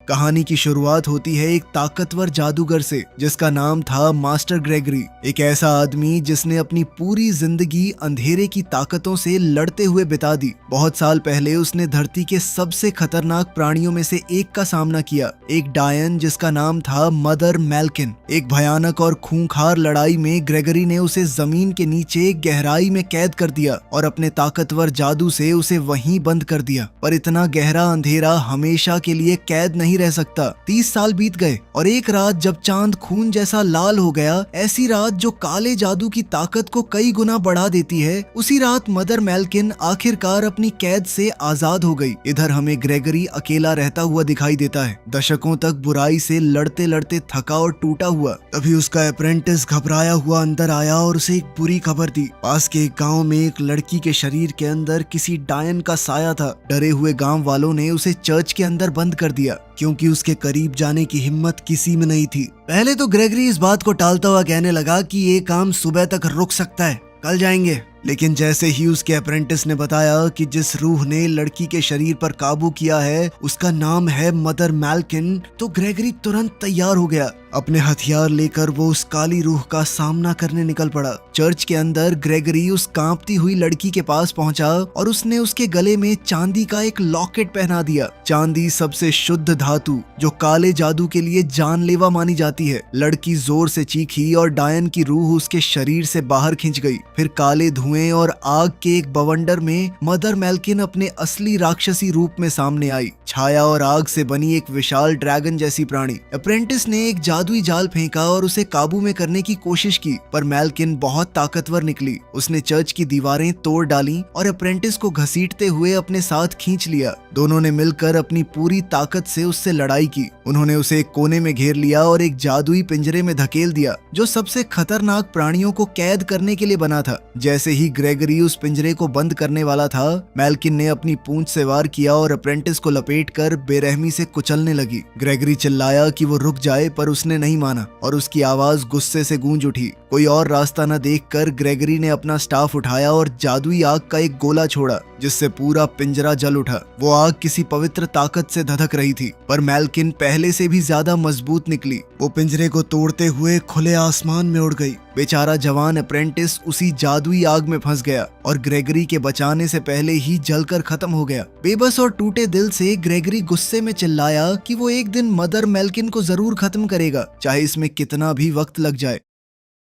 कहानी की शुरुआट होती है एक ताकतवर जादूगर से जिसका नाम था मास्टर ग्रेगरी। एक ऐसा आदमी जिसने अपनी पूरी जिंदगी अंधेरे की ताकतों से लड़ते हुए बिता दी। बहुत साल पहले उसने धरती के सबसे खतरनाक प्राणियों में से एक का सामना किया, एक डायन जिसका नाम था मदर मैल्किन। एक भयानक और खूंखार लड़ाई में ग्रेगरी ने उसे जमीन के नीचे गहराई में कैद कर दिया और अपने ताकतवर जादू से उसे वहीं बंद कर दिया। पर इतना गहरा अंधेरा हमेशा के लिए कैद नहीं रह सकता। 30 साल बीत गए और एक रात जब चांद खून जैसा लाल हो गया, ऐसी रात जो काले जादू की ताकत को कई गुना बढ़ा देती है, उसी रात मदर मैल्किन आखिरकार अपनी कैद से आजाद हो गई। इधर हमें ग्रेगरी अकेला रहता हुआ दिखाई देता है, दशकों तक बुराई से लड़ते लड़ते थका और टूटा हुआ। तभी उसका अप्रेंटिस घबराया हुआ अंदर आया और उसे एक बुरी खबर दी। पास के एक गांव में एक लड़की के शरीर के अंदर किसी डायन का साया था। डरे हुए गांव वालों ने उसे चर्च के अंदर बंद कर दिया क्योंकि उसके करीब जाने की हिम्मत किसी में नहीं थी। पहले तो ग्रेगरी इस बात को टालता हुआ कहने लगा कि ये काम सुबह तक रुक सकता है, कल जाएंगे। लेकिन जैसे ही उसके अप्रेंटिस ने बताया कि जिस रूह ने लड़की के शरीर पर काबू किया है उसका नाम है मदर मैल्किन, तो ग्रेगरी तुरंत तैयार हो गया। अपने हथियार लेकर वो उस काली रूह का सामना करने निकल पड़ा। चर्च के अंदर ग्रेगरी उस कांपती हुई लड़की के पास पहुंचा और उसने उसके गले में चांदी का एक लॉकेट पहना दिया। चांदी सबसे शुद्ध धातु जो काले जादू के लिए जानलेवा मानी जाती है। लड़की जोर से चीखी और डायन की रूह उसके शरीर से बाहर खिंच गई। फिर काले धुएं और आग के एक बवंडर में मदर मैल्किन अपने असली राक्षसी रूप में सामने आई। छाया और आग से बनी एक विशाल ड्रैगन जैसी प्राणी। अप्रेंटिस ने एक जादुई जाल फेंका और उसे काबू में करने की कोशिश की, पर मैल्किन बहुत ताकतवर निकली। उसने चर्च की दीवारें तोड़ डाली और अप्रेंटिस को घसीटते हुए अपने साथ खींच लिया। दोनों ने मिलकर अपनी पूरी ताकत से उससे लड़ाई की। उन्होंने उसे एक कोने में घेर लिया और एक जादुई पिंजरे में धकेल दिया जो सबसे खतरनाक प्राणियों को कैद करने के लिए बना था। जैसे ही ग्रेगरी उस पिंजरे को बंद करने वाला था, मैल्किन ने अपनी पूंछ से वार किया और अप्रेंटिस को लपेटकर बेरहमी से कुचलने लगी। ग्रेगरी चिल्लाया कि वो रुक जाए, पर उसने नहीं माना और उसकी आवाज गुस्से से गूंज उठी। कोई और रास्ता न देखकर ग्रेगरी ने अपना स्टाफ उठाया और जादुई आग का एक गोला छोड़ा जिससे पूरा पिंजरा जल उठा। वो आग किसी पवित्र ताकत से धधक रही थी, पर मैल्किन पहले से भी ज्यादा मजबूत निकली। वो पिंजरे को तोड़ते हुए खुले आसमान में उड़ गई। बेचारा जवान अप्रेंटिस उसी जादुई आग में फंस गया और ग्रेगरी के बचाने से पहले ही जलकर खत्म हो गया। बेबस और टूटे दिल से ग्रेगरी गुस्से में चिल्लाया कि वो एक दिन मदर मैल्किन को जरूर खत्म करेगा, चाहे इसमें कितना भी वक्त लग जाए।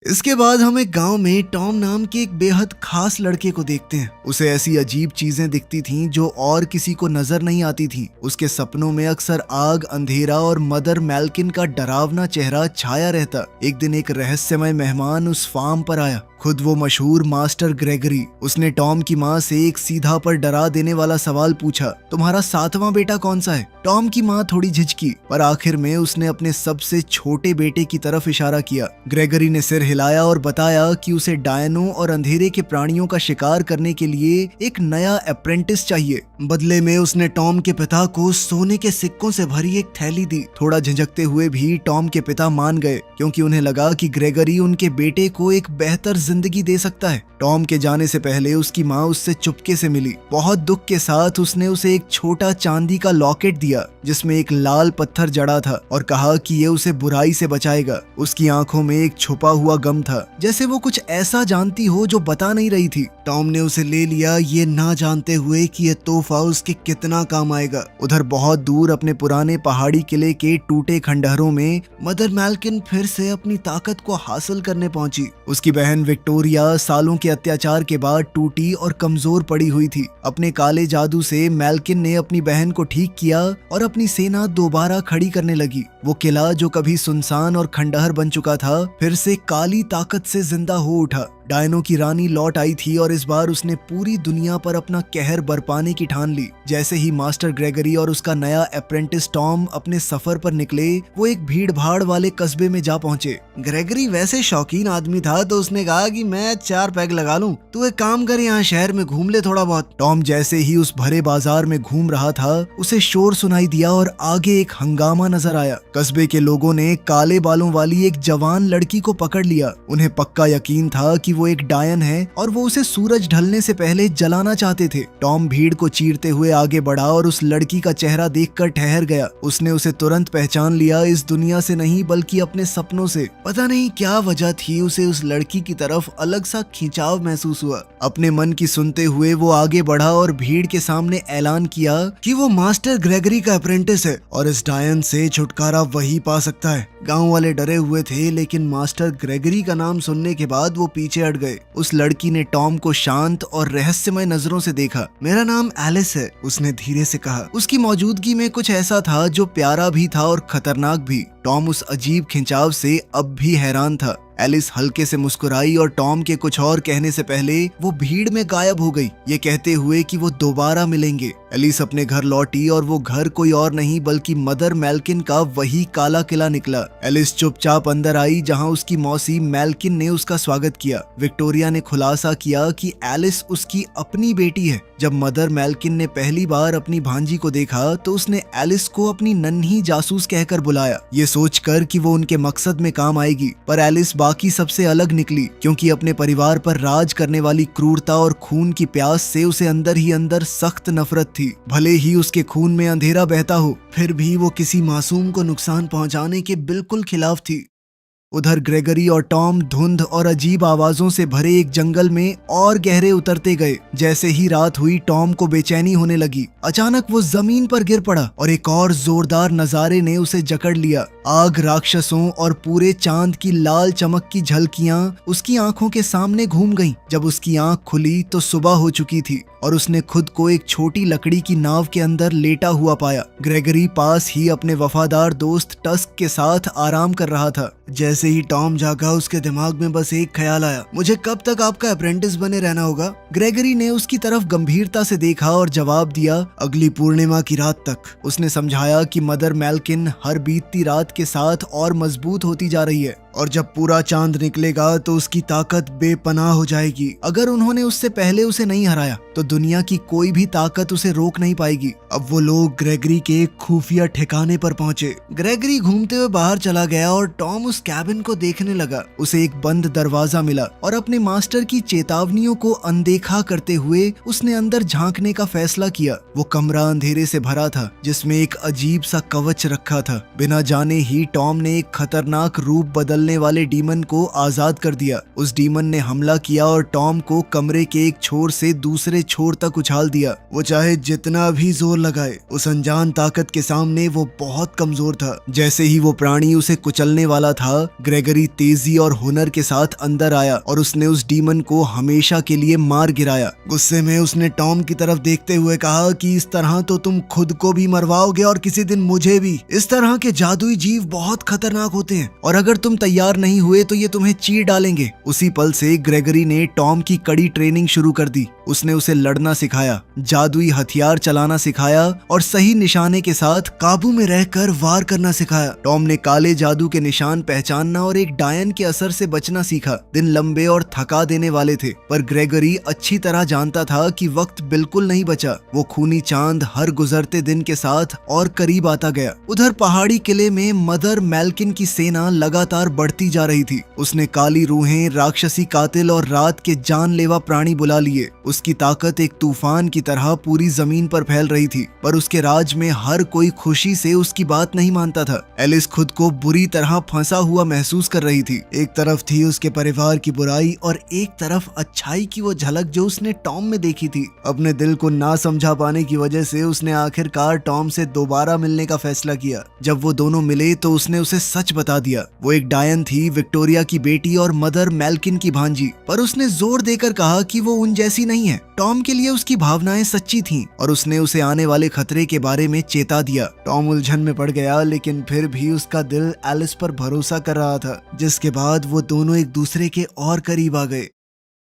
इसके बाद हम एक गांव में टॉम नाम के एक बेहद खास लड़के को देखते हैं। उसे ऐसी अजीब चीजें दिखती थीं जो और किसी को नजर नहीं आती थीं। उसके सपनों में अक्सर आग, अंधेरा और मदर मैल्किन का डरावना चेहरा छाया रहता। एक दिन एक रहस्यमय मेहमान उस फार्म पर आया, खुद वो मशहूर मास्टर ग्रेगरी। उसने टॉम की माँ से एक सीधा पर डरा देने वाला सवाल पूछा, तुम्हारा 7वां बेटा कौन सा है? टॉम की माँ थोड़ी झिझकी, पर आखिर में उसने अपने सबसे छोटे बेटे की तरफ इशारा किया। ग्रेगरी ने सिर हिलाया और बताया कि उसे डायनों और अंधेरे के प्राणियों का शिकार करने के लिए एक नया अप्रेंटिस चाहिए। बदले में उसने टॉम के पिता को सोने के सिक्कों से भरी एक थैली दी। थोड़ा झिझकते हुए भी टॉम के पिता मान गए क्योंकि उन्हें लगा कि ग्रेगरी उनके बेटे को एक बेहतर जिंदगी दे सकता है। टॉम के जाने से पहले उसकी माँ उससे चुपके से मिली। बहुत दुख के साथ उसने उसे एक छोटा चांदी का लॉकेट दिया जिसमें एक लाल पत्थर जड़ा था और कहा कि ये उसे बुराई से बचाएगा। उसकी आंखों में एक छुपा हुआ गम था, जैसे वो कुछ ऐसा जानती हो जो बता नहीं रही थी। टॉम ने उसे ले लिया, ये ना जानते हुए कि ये तोहफा उसके कितना काम आएगा। उधर बहुत दूर अपने पुराने पहाड़ी किले के टूटे खंडहरों में मदर मैल्किन फिर से अपनी ताकत को हासिल करने पहुंची। उसकी बहन विक्टोरिया सालों के अत्याचार के बाद टूटी और कमजोर पड़ी हुई थी। अपने काले जादू से मैल्किन ने अपनी बहन को ठीक किया और अपनी सेना दोबारा खड़ी करने लगी। वो किला जो कभी सुनसान और खंडहर बन चुका था, फिर से काली ताकत से जिंदा हो उठा। डायनों की रानी लौट आई थी और इस बार उसने पूरी दुनिया पर अपना कहर बरपाने की ठान ली। जैसे ही मास्टर ग्रेगरी और उसका नया अप्रेंटिस टॉम अपने सफर पर निकले, वो एक भीड़ भाड़ वाले कस्बे में जा पहुंचे। ग्रेगरी वैसे शौकीन आदमी था तो उसने कहा कि मैं 4 पैग लगा लूं, तू एक काम कर यहाँ शहर में घूम ले थोड़ा बहुत। टॉम जैसे ही उस भरे बाजार में घूम रहा था, उसे शोर सुनाई दिया और आगे एक हंगामा नजर आया। कस्बे के लोगों ने काले बालों वाली एक जवान लड़की को पकड़ लिया। उन्हें पक्का यकीन था कि वो एक डायन है और वो उसे सूरज ढलने से पहले जलाना चाहते थे। टॉम भीड़ को चीरते हुए आगे बढ़ा और उस लड़की का चेहरा देखकर ठहर गया। उसने उसे तुरंत पहचान लिया, इस दुनिया से नहीं बल्कि अपने सपनों से। पता नहीं क्या वजह थी, उसे उस लड़की की तरफ अलग सा खिंचाव महसूस हुआ। अपने मन की सुनते हुए वो आगे बढ़ा और भीड़ के सामने ऐलान किया कि वो मास्टर ग्रेगरी का अप्रेंटिस है और इस डायन से छुटकारा वही पा सकता है। गांव वाले डरे हुए थे, लेकिन मास्टर ग्रेगरी का नाम सुनने के बाद वो पीछे हट गए। उस लड़की ने टॉम को शांत और रहस्यमय नजरों से देखा। मेरा नाम एलिस है, उसने धीरे से कहा। उसकी मौजूदगी में कुछ ऐसा था जो प्यारा भी था और खतरनाक भी। टॉम उस अजीब खिंचाव से अब भी हैरान था। एलिस हल्के से मुस्कुराई और टॉम के कुछ और कहने से पहले वो भीड़ में गायब हो गई, ये कहते हुए कि वो दोबारा मिलेंगे। एलिस अपने घर लौटी और वो घर कोई और नहीं बल्कि मदर मेल्किन का वही काला किला निकला। एलिस चुपचाप अंदर आई, जहां उसकी मौसी मेल्किन ने उसका स्वागत किया। विक्टोरिया ने खुलासा किया कि एलिस उसकी अपनी बेटी है। जब मदर मेल्किन ने पहली बार अपनी भांजी को देखा तो उसने एलिस को अपनी नन्ही जासूस कहकर बुलाया, ये सोचकर कि वो उनके मकसद में काम आएगी। पर एलिस बाकी सबसे अलग निकली, क्योंकि अपने परिवार पर राज करने वाली क्रूरता और खून की प्यास से उसे अंदर ही अंदर सख्त नफरत थी। भले ही उसके खून में अंधेरा बहता हो, फिर भी वो किसी मासूम को नुकसान पहुंचाने के बिल्कुल खिलाफ थी। उधर ग्रेगरी और टॉम धुंध और अजीब आवाजों से भरे एक जंगल में और गहरे उतरते गए। जैसे ही रात हुई, टॉम को बेचैनी होने लगी। अचानक वो जमीन पर गिर पड़ा और एक और जोरदार नजारे ने उसे जकड़ लिया। आग, राक्षसों और पूरे चांद की लाल चमक की झलकियां उसकी आंखों के सामने घूम गईं। जब उसकी आंख खुली तो सुबह हो चुकी थी और उसने खुद को एक छोटी लकड़ी की नाव के अंदर लेटा हुआ पाया। ग्रेगरी पास ही अपने वफादार दोस्त टस्क के साथ आराम कर रहा था। जैसे ही टॉम जागा, उसके दिमाग में बस एक ख्याल आया, मुझे कब तक आपका अप्रेंटिस बने रहना होगा? ग्रेगरी ने उसकी तरफ गंभीरता से देखा और जवाब दिया, अगली पूर्णिमा की रात तक। उसने समझाया कि मदर मेल्किन हर बीतती रात के साथ और मजबूत होती जा रही है और जब पूरा चांद निकलेगा तो उसकी ताकत बेपनाह हो जाएगी। अगर उन्होंने उससे पहले उसे नहीं हराया तो दुनिया की कोई भी ताकत उसे रोक नहीं पाएगी। अब वो लोग ग्रेगरी के एक खुफिया ठिकाने पर पहुंचे। ग्रेगरी घूमते हुए बाहर चला गया और टॉम उस कैबिन को देखने लगा। उसे एक बंद दरवाजा मिला और अपने मास्टर की चेतावनियों को अनदेखा करते हुए उसने अंदर झांकने का फैसला किया। वो कमरा अंधेरे से भरा था, जिसमें एक अजीब सा कवच रखा था। बिना जाने ही टॉम ने एक खतरनाक रूप बदलने वाले डीमन को आजाद कर दिया। उस डीमन ने हमला किया और टॉम को कमरे के एक छोर से दूसरे छोर तक उछाल दिया। वो चाहे जितना भी जोर लगाए, उस अनजान ताकत के सामने वो बहुत कमजोर था। जैसे ही वो प्राणी उसे कुचलने वाला था, ग्रेगरी तेजी और हुनर के साथ अंदर आया और उसने उस डीमन को हमेशा के लिए मार गिराया। गुस्से में उसने टॉम की तरफ देखते हुए कहा कि इस तरह तो तुम खुद को भी मरवाओगे और किसी दिन मुझे भी। इस तरह के जादुई जीव बहुत खतरनाक होते हैं और अगर तुम तैयार नहीं हुए तो ये तुम्हें चीर डालेंगे। उसी पल से ग्रेगरी ने टॉम की कड़ी ट्रेनिंग शुरू कर दी। उसने उसे लड़ना सिखाया, जादुई हथियार चलाना सिखाया और सही निशाने के साथ काबू में रहकर वार करना सिखाया। टॉम ने काले जादू के निशान पहचानना और एक डायन के असर से बचना सीखा। दिन लंबे और थका देने वाले थे, पर ग्रेगरी अच्छी तरह जानता था कि वक्त बिल्कुल नहीं बचा। वो खूनी चांद हर गुजरते दिन के साथ और करीब आता गया। उधर पहाड़ी किले में मदर मेल्किन की सेना लगातार बढ़ती जा रही थी। उसने काली रूहें, राक्षसी कातिल और रात के जानलेवा प्राणी बुला लिए। उसकी ताकत एक तूफान की तरह पूरी जमीन पर फैल रही थी, पर उसके राज में हर कोई खुशी से उसकी बात नहीं मानता था। एलिस खुद को बुरी तरह फंसा हुआ महसूस कर रही थी। एक तरफ थी उसके परिवार की बुराई और एक तरफ अच्छाई की वो झलक जो उसने टॉम में देखी थी। अपने दिल को ना समझा पाने की वजह से उसने आखिरकार टॉम से दोबारा मिलने का फैसला किया। जब वो दोनों मिले तो उसने उसे सच बता दिया। वो एक डायन थी, विक्टोरिया की बेटी और मदर मेल्किन की भांजी, पर उसने जोर देकर कहा कि वो उन जैसी नहीं है। टॉम के लिए उसकी भावनाएं सच्ची थीं और उसने उसे आने वाले खतरे के बारे में चेता दिया। टॉम उलझन में पड़ गया, लेकिन फिर भी उसका दिल एलिस पर भरोसा कर रहा था, जिसके बाद वो दोनों एक दूसरे के और करीब आ गए।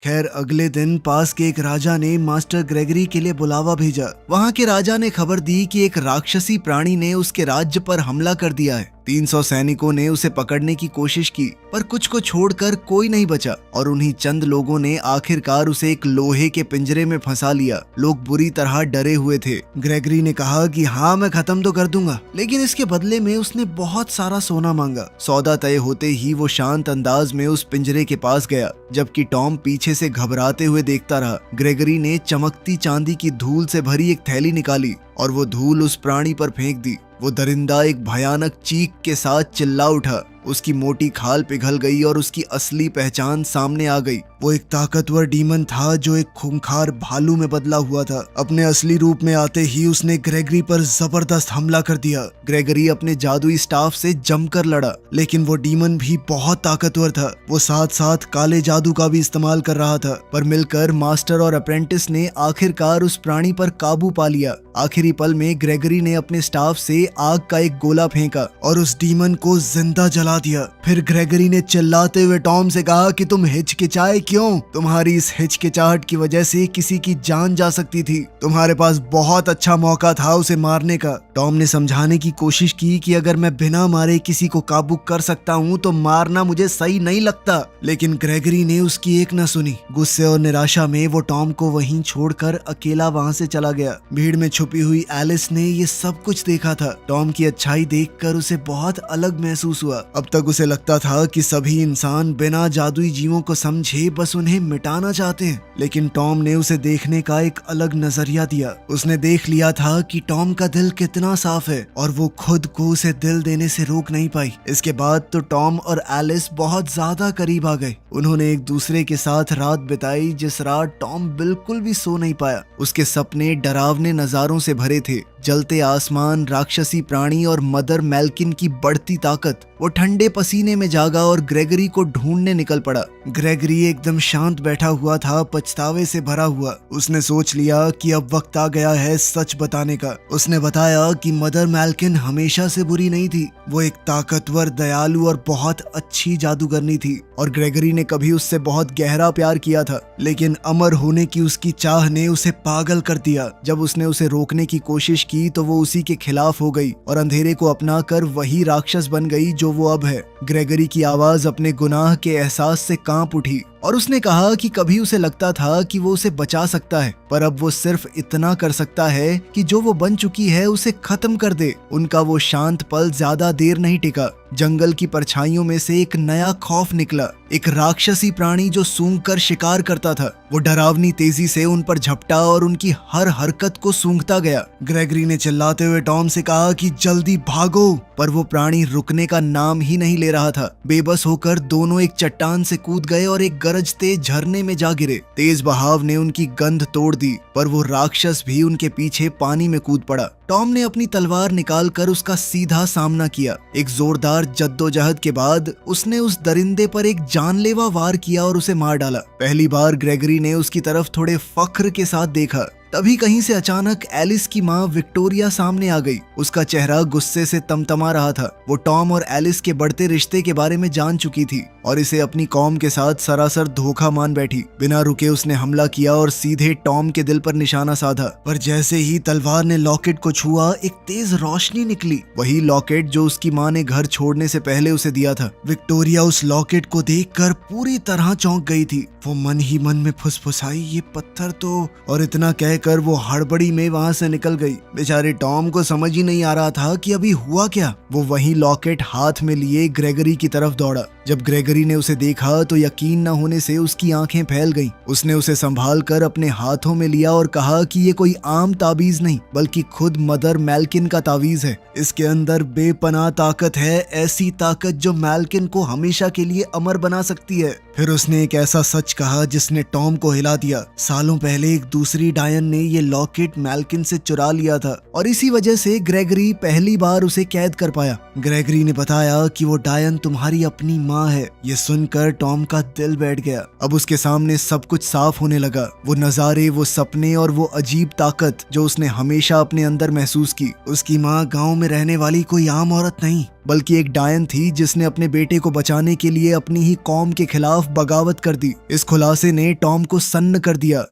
खैर, अगले दिन पास के एक राजा ने मास्टर ग्रेगरी के लिए बुलावा भेजा। वहाँ के राजा ने खबर दी कि एक राक्षसी प्राणी ने उसके राज्य पर हमला कर दिया है। 300 सैनिकों ने उसे पकड़ने की कोशिश की, पर कुछ को छोड़कर कोई नहीं बचा और उन्हीं चंद लोगों ने आखिरकार उसे एक लोहे के पिंजरे में फंसा लिया। लोग बुरी तरह डरे हुए थे। ग्रेगरी ने कहा कि हाँ, मैं खत्म तो कर दूंगा, लेकिन इसके बदले में उसने बहुत सारा सोना मांगा। सौदा तय होते ही वो शांत अंदाज में उस पिंजरे के पास गया, जबकि टॉम पीछे से घबराते हुए देखता रहा। ग्रेगरी ने चमकती चांदी की धूल से भरी एक थैली निकाली और वो धूल उस प्राणी पर फेंक दी। वो दरिंदा एक भयानक चीख के साथ चिल्ला उठा। उसकी मोटी खाल पिघल गई और उसकी असली पहचान सामने आ गई। वो एक ताकतवर डीमन था जो एक खूंखार भालू में बदला हुआ था। अपने असली रूप में आते ही उसने ग्रेगरी पर जबरदस्त हमला कर दिया। ग्रेगरी अपने जादुई स्टाफ से जमकर लड़ा, लेकिन वो डीमन भी बहुत ताकतवर था। वो साथ साथ काले जादू का भी इस्तेमाल कर रहा था, पर मिलकर मास्टर और अप्रेंटिस ने आखिरकार उस प्राणी पर काबू पा लिया। आखिरी पल में ग्रेगरी ने अपने स्टाफ से आग का एक गोला फेंका और उस डीमन को जिंदा जला दिया। फिर ग्रेगरी ने चिल्लाते हुए टॉम से कहा कि तुम हिचकिचाए क्यों? तुम्हारी इस हिचकिचाहट की वजह से किसी की जान जा सकती थी। तुम्हारे पास बहुत अच्छा मौका था उसे मारने का। टॉम ने समझाने की कोशिश की कि अगर मैं बिना मारे किसी को काबू कर सकता हूँ तो मारना मुझे सही नहीं लगता, लेकिन ग्रेगरी ने उसकी एक न सुनी। गुस्से और निराशा में वो टॉम को वहीं छोड़कर अकेला वहां से चला गया। भीड़ में छुपी हुई एलिस ने ये सब कुछ देखा था। टॉम की अच्छाई देखकर उसे बहुत अलग महसूस हुआ। अब तक उसे लगता था कि सभी इंसान बिना जादुई जीवों को समझे बस उन्हें मिटाना चाहते हैं, लेकिन टॉम ने उसे देखने का एक अलग नजरिया दिया। उसने देख लिया था कि टॉम का दिल कितना साफ है और वो खुद को उसे दिल देने से रोक नहीं पाई। इसके बाद तो टॉम और एलिस बहुत ज्यादा करीब आ गए। उन्होंने एक दूसरे के साथ रात बिताई, जिस रात टॉम बिल्कुल भी सो नहीं पाया। उसके सपने डरावने नजारों से भरे थे। जलते आसमान, राक्षसी प्राणी और मदर मैल्किन की बढ़ती ताकत। वो ठंडे पसीने में जागा और ग्रेगरी को ढूंढने निकल पड़ा। ग्रेगरी एकदम शांत बैठा हुआ था, पछतावे से भरा हुआ। उसने सोच लिया कि अब वक्त आ गया है सच बताने का। उसने बताया कि मदर मैल्किन हमेशा से बुरी नहीं थी। वो एक ताकतवर, दयालु और बहुत अच्छी जादूगरनी थी और ग्रेगरी ने कभी उससे बहुत गहरा प्यार किया था, लेकिन अमर होने की उसकी चाह ने उसे पागल कर दिया। जब उसने उसे रोकने की कोशिश की तो वो उसी के खिलाफ हो गई और अंधेरे को अपनाकर वही राक्षस बन गई जो वो अब है। ग्रेगरी की आवाज अपने गुनाह के एहसास से कांप उठी और उसने कहा कि कभी उसे लगता था कि वो उसे बचा सकता है, पर अब वो सिर्फ इतना कर सकता है कि जो वो बन चुकी है उसे खत्म कर दे। उनका वो शांत पल ज्यादा देर नहीं टिका। जंगल की परछाइयों में से एक नया खौफ निकला, एक राक्षसी प्राणी जो सूंघकर शिकार करता था। वो डरावनी तेजी से उन पर झपटा और उनकी हर हरकत को सूंघता गया। ग्रेगरी ने चिल्लाते हुए टॉम से कहा कि जल्दी भागो, पर वो प्राणी रुकने का नाम ही नहीं ले रहा था। बेबस होकर दोनों एक चट्टान से कूद गए और एक गरजते झरने में जा गिरे। तेज बहाव ने उनकी गंध तोड़ दी, पर वो राक्षस भी उनके पीछे पानी में कूद पड़ा। टॉम ने अपनी तलवार निकालकर उसका सीधा सामना किया। एक जोरदार जद्दोजहद के बाद उसने उस दरिंदे पर एक जानलेवा वार किया और उसे मार डाला। पहली बार ग्रेगरी ने उसकी तरफ थोड़े फख्र के साथ देखा। तभी कहीं से अचानक एलिस की माँ विक्टोरिया सामने आ गई। उसका चेहरा गुस्से से तमतमा रहा था। वो टॉम और एलिस के बढ़ते रिश्ते के बारे में जान चुकी थी और इसे अपनी कौम के साथ सरासर धोखा मान बैठी। बिना रुके उसने हमला किया और सीधे टॉम के दिल पर निशाना साधा, पर जैसे ही तलवार ने लॉकेट को छुआ एक तेज रोशनी निकली। वही लॉकेट जो उसकी माँ ने घर छोड़ने से पहले उसे दिया था। विक्टोरिया उस लॉकेट को देखकर पूरी तरह चौंक गई थी। वो मन ही मन में फुसफुसाई, ये पत्थर तो, और इतना कहकर वो हड़बड़ी में वहां से निकल गई। बेचारे टॉम को समझ ही नहीं आ रहा था कि अभी हुआ क्या। वो वही लॉकेट हाथ में लिए ग्रेगरी की तरफ दौड़ा। जब ग्रेगरी ने उसे देखा तो यकीन न होने से उसकी आंखें फैल गईं। उसने उसे संभाल कर अपने हाथों में लिया और कहा कि ये कोई आम ताबीज नहीं, बल्कि खुद मदर मैल्किन का तावीज है। इसके अंदर बेपनाह ताकत है, ऐसी ताकत जो मैल्किन को हमेशा के लिए अमर बना सकती है। फिर उसने एक ऐसा सच कहा जिसने टॉम को हिला दिया। सालों पहले एक दूसरी डायन ने ये लॉकेट मैल्किन से चुरा लिया था और इसी वजह से ग्रेगरी पहली बार उसे कैद कर पाया। ग्रेगरी ने बताया कि वो डायन तुम्हारी अपनी माँ है। ये सुनकर टॉम का दिल बैठ गया। अब उसके सामने सब कुछ साफ होने लगा। वो नजारे, वो सपने और वो अजीब ताकत जो उसने हमेशा अपने अंदर महसूस की। उसकी माँ गांव में रहने वाली कोई आम औरत नहीं, बल्कि एक डायन थी जिसने अपने बेटे को बचाने के लिए अपनी ही कौम के खिलाफ बगावत कर दी। इस खुलासे ने टॉम को सन्न कर दिया।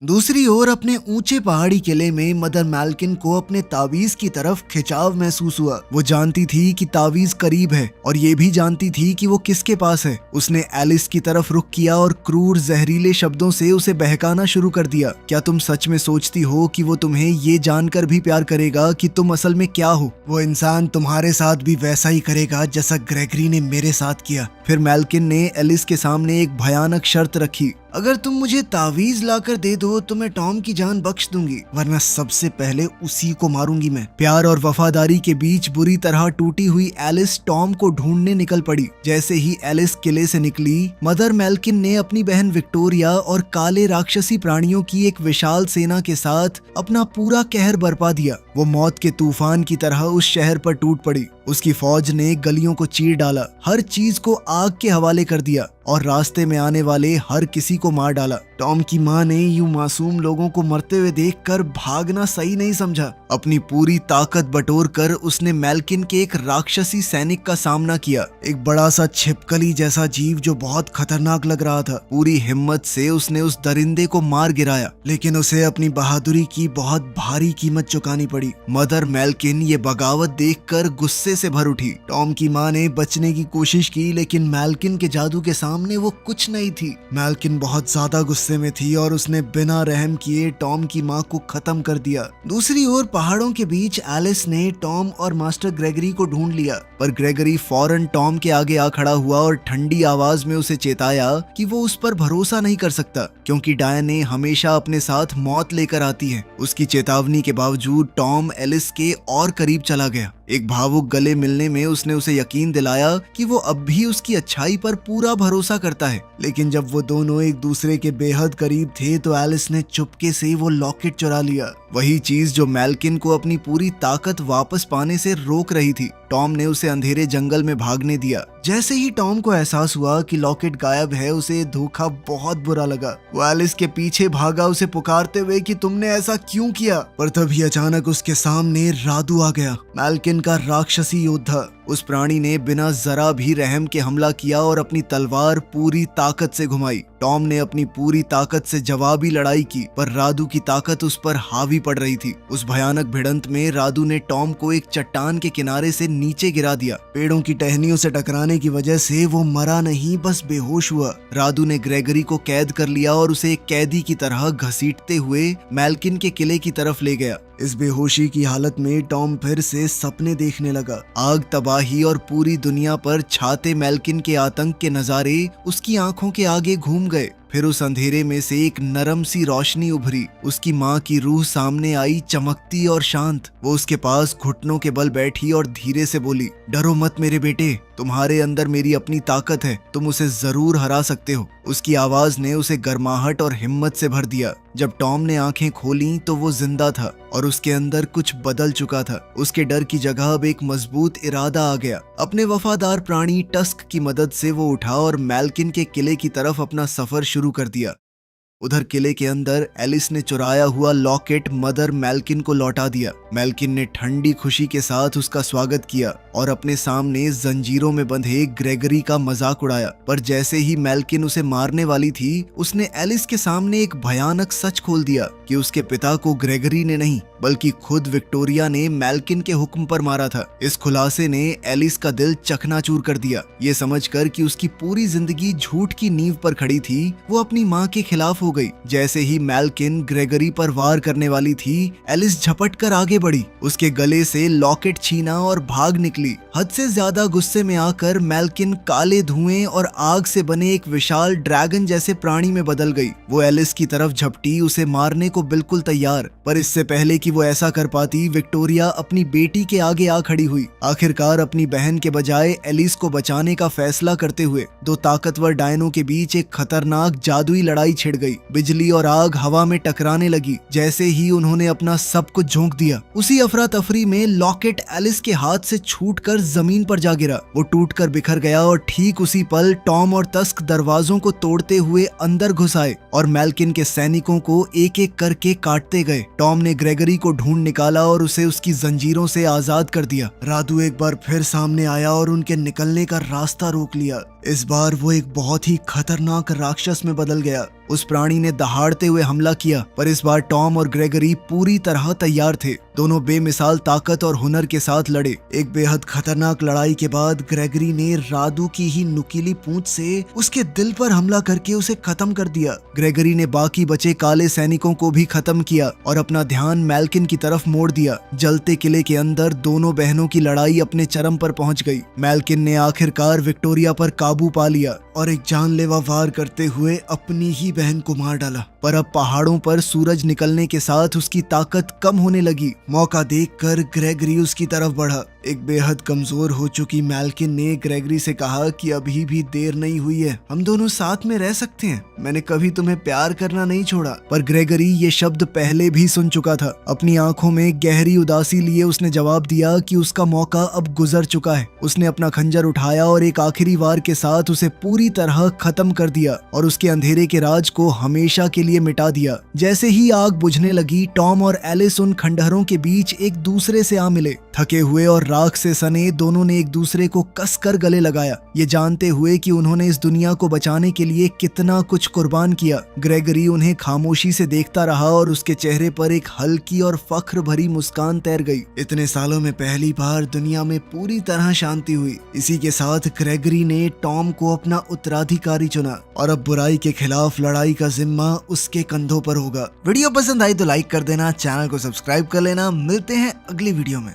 दूसरी ओर अपने ऊंचे पहाड़ी किले में मदर मैल्किन को अपने तावीज की तरफ खिंचाव महसूस हुआ। वो जानती थी कि तावीज करीब है और ये भी जानती थी कि वो किसके पास है। उसने एलिस की तरफ रुख किया और क्रूर जहरीले शब्दों से उसे बहकाना शुरू कर दिया। क्या तुम सच में सोचती हो कि वो तुम्हें ये जानकर भी प्यार करेगा कि तुम असल में क्या हो? वो इंसान तुम्हारे साथ भी वैसा ही करेगा जैसा ग्रेगरी ने मेरे साथ किया। फिर मैल्किन ने एलिस के सामने एक भयानक शर्त रखी। अगर तुम मुझे तावीज लाकर दे दो तो मैं टॉम की जान बख्श दूंगी, वरना सबसे पहले उसी को मारूंगी मैं। प्यार और वफादारी के बीच बुरी तरह टूटी हुई एलिस टॉम को ढूंढने निकल पड़ी। जैसे ही एलिस किले से निकली, मदर मैल्किन ने अपनी बहन विक्टोरिया और काले राक्षसी प्राणियों की एक विशाल सेना के साथ अपना पूरा कहर बरपा दिया। वो मौत के तूफान की तरह उस शहर पर टूट पड़ी। उसकी फौज ने गलियों को चीर डाला, हर चीज को आग के हवाले कर दिया और रास्ते में आने वाले हर किसी को मार डाला। टॉम की माँ ने यूं मासूम लोगों को मरते हुए देखकर भागना सही नहीं समझा। अपनी पूरी ताकत बटोर कर उसने मैल्किन के एक राक्षसी सैनिक का सामना किया, एक बड़ा सा छिपकली जैसा जीव जो बहुत खतरनाक लग रहा था। पूरी हिम्मत से उसने उस दरिंदे को मार गिराया, लेकिन उसे अपनी बहादुरी की बहुत भारी कीमत चुकानी पड़ी। मदर मैल्किन ये बगावत देखकर गुस्से से भर उठी। टॉम की माँ ने बचने की कोशिश की, लेकिन मैल्किन के जादू के सामने वो कुछ नहीं थी। मैल्किन बहुत ज्यादा गुस्से में थी और उसने बिना रहम किए टॉम की माँ को खत्म कर दिया। दूसरी ओर पहाड़ों के बीच एलिस ने टॉम और मास्टर ग्रेगरी को ढूंढ लिया, पर ग्रेगरी फौरन टॉम के आगे आ खड़ा हुआ और ठंडी आवाज में उसे चेताया कि वो उस पर भरोसा नहीं कर सकता, क्योंकि डायने हमेशा अपने साथ मौत लेकर आती है। उसकी चेतावनी के बावजूद टॉम एलिस के और करीब चला गया। एक भावुक गले मिलने में उसने उसे यकीन दिलाया कि वो अब भी उसकी अच्छाई पर पूरा भरोसा करता है। लेकिन जब वो दोनों एक दूसरे के बेहद करीब थे तो एलिस ने चुपके से वो लॉकेट चुरा लिया, वही चीज जो मैल्किन को अपनी पूरी ताकत वापस पाने से रोक रही थी। टॉम ने उसे अंधेरे जंगल में भागने दिया। जैसे ही टॉम को एहसास हुआ कि लॉकेट गायब है, उसे धोखा बहुत बुरा लगा। वो एलिस के पीछे भागा, उसे पुकारते हुए कि तुमने ऐसा क्यों किया। पर तभी अचानक उसके सामने रादू आ गया, मैल्किन का राक्षसी योद्धा। उस प्राणी ने बिना जरा भी रहम के हमला किया और अपनी तलवार पूरी ताकत से घुमाई। टॉम ने अपनी पूरी ताकत से जवाबी लड़ाई की, पर रादू की ताकत उस पर हावी पड़ रही थी। उस भयानक भिड़ंत में रादू ने टॉम को एक चट्टान के किनारे से नीचे गिरा दिया। पेड़ों की टहनियों से टकराने की वजह से वो मरा नहीं, बस बेहोश हुआ। रादू ने ग्रेगरी को कैद कर लिया और उसे एक कैदी की तरह घसीटते हुए मैल्किन के किले की तरफ ले गया। इस बेहोशी की हालत में टॉम फिर से सपने देखने लगा। आग, तबाही और पूरी दुनिया पर छाते मैल्किन के आतंक के नजारे उसकी आंखों के आगे घूम गए। फिर उस अंधेरे में से एक नरम सी रोशनी उभरी। उसकी माँ की रूह सामने आई, चमकती और शांत। वो उसके पास घुटनों के बल बैठी और धीरे से बोली, डरो मत मेरे बेटे, तुम्हारे अंदर मेरी अपनी ताकत है, तुम उसे जरूर हरा सकते हो। उसकी आवाज ने उसे गर्माहट और हिम्मत से भर दिया। जब टॉम ने आंखें खोली तो वो जिंदा था और उसके अंदर कुछ बदल चुका था। उसके डर की जगह अब एक मजबूत इरादा आ गया। अपने वफादार प्राणी टस्क की मदद से वो उठा और मैल्किन के किले की तरफ अपना सफर शुरू कर दिया। उधर किले के अंदर एलिस ने चुराया हुआ लॉकेट मदर मैल्किन को लौटा दिया। मैल्किन ने ठंडी खुशी के साथ उसका स्वागत किया और अपने सामने जंजीरों में बंधे ग्रेगरी का मजाक उड़ाया। पर जैसे ही मैल्किन उसे मारने वाली थी, उसने एलिस के सामने एक भयानक सच खोल दिया कि उसके पिता को ग्रेगरी ने नहीं बल्कि खुद विक्टोरिया ने मैल्किन के हुक्म पर मारा था। इस खुलासे ने एलिस का दिल चकनाचूर कर दिया। ये समझकर कि उसकी पूरी जिंदगी झूठ की नींव पर खड़ी थी, वो अपनी माँ के खिलाफ हो गई। जैसे ही मैल्किन ग्रेगरी पर वार करने वाली थी, एलिस झपट कर आगे बढ़ी, उसके गले से लॉकेट छीना और भाग निकली। हद से ज्यादा गुस्से में आकर मैल्किन काले धुएं और आग से बने एक विशाल ड्रैगन जैसे प्राणी में बदल गई। वो एलिस की तरफ झपटी, उसे मारने को बिल्कुल तैयार। पर इससे पहले कि वो ऐसा कर पाती, विक्टोरिया अपनी बेटी के आगे आ खड़ी हुई। आखिरकार अपनी बहन के बजाय एलिस को बचाने का फैसला करते हुए दो ताकतवर डायनों के बीच एक खतरनाक जादुई लड़ाई छिड़ गई। बिजली और आग हवा में टकराने लगी। जैसे ही उन्होंने अपना सब कुछ झोंक दिया, उसी अफरा तफरी में लॉकेट एलिस के हाथ से छूटकर जमीन पर जा गिरा। वो टूटकर बिखर गया और ठीक उसी पल टॉम और टस्क दरवाजों को तोड़ते हुए अंदर घुस आए और मैल्किन के सैनिकों को एक एक करके काटते गए। टॉम ने ग्रेगरी को ढूंढ निकाला और उसे उसकी जंजीरों से आजाद कर दिया। रादू एक बार फिर सामने आया और उनके निकलने का रास्ता रोक लिया। इस बार वो एक बहुत ही खतरनाक राक्षस में बदल गया। उस प्राणी ने दहाड़ते हुए हमला किया, पर इस बार टॉम और ग्रेगरी पूरी तरह तैयार थे। दोनों बेमिसाल ताकत और हुनर के साथ लड़े। एक बेहद खतरनाक लड़ाई के बाद ग्रेगरी ने रादू की ही नुकीली पूंछ से उसके दिल पर हमला करके उसे खत्म कर दिया। ग्रेगरी ने बाकी बचे काले सैनिकों को भी खत्म किया और अपना ध्यान मैल्किन की तरफ मोड़ दिया। जलते किले के अंदर दोनों बहनों की लड़ाई अपने चरम पर पहुंच गई। मैल्किन ने आखिरकार विक्टोरिया पर काबू पा लिया और एक जानलेवा वार करते हुए अपनी ही बहन को मार डाला। पर अब पहाड़ों पर सूरज निकलने के साथ उसकी ताकत कम होने लगी। मौका देखकर ग्रेगरी उसकी तरफ बढ़ा। एक बेहद कमजोर हो चुकी मैल्किन ने ग्रेगरी से कहा कि अभी भी देर नहीं हुई है, हम दोनों साथ में रह सकते हैं। मैंने कभी तुम्हें प्यार करना नहीं छोड़ा। पर ग्रेगरी ये शब्द पहले भी सुन चुका था। अपनी आंखों में गहरी उदासी लिए उसने जवाब दिया कि उसका मौका अब गुजर चुका है। उसने अपना खंजर उठाया और एक आखिरी वार के साथ उसे पूरी तरह खत्म कर दिया और उसके अंधेरे के राज को हमेशा के लिए मिटा दिया। जैसे ही आग बुझने लगी, टॉम और एलिस उन खंडहरों के बीच एक दूसरे से आ मिले। थके हुए और राख से सने दोनों ने एक दूसरे को कसकर गले लगाया, ये जानते हुए कि उन्होंने इस दुनिया को बचाने के लिए कितना कुछ कुर्बान किया। ग्रेगरी उन्हें खामोशी से देखता रहा और उसके चेहरे पर एक हल्की और फख्र भरी मुस्कान तैर गई। इतने सालों में पहली बार दुनिया में पूरी तरह शांति हुई। इसी के साथ ग्रेगरी ने टॉम को अपना उत्तराधिकारी चुना और अब बुराई के खिलाफ लड़ाई का जिम्मा उसके कंधों पर होगा। वीडियो पसंद आई तो लाइक कर देना, चैनल को सब्सक्राइब कर लेना। मिलते हैं अगली वीडियो में।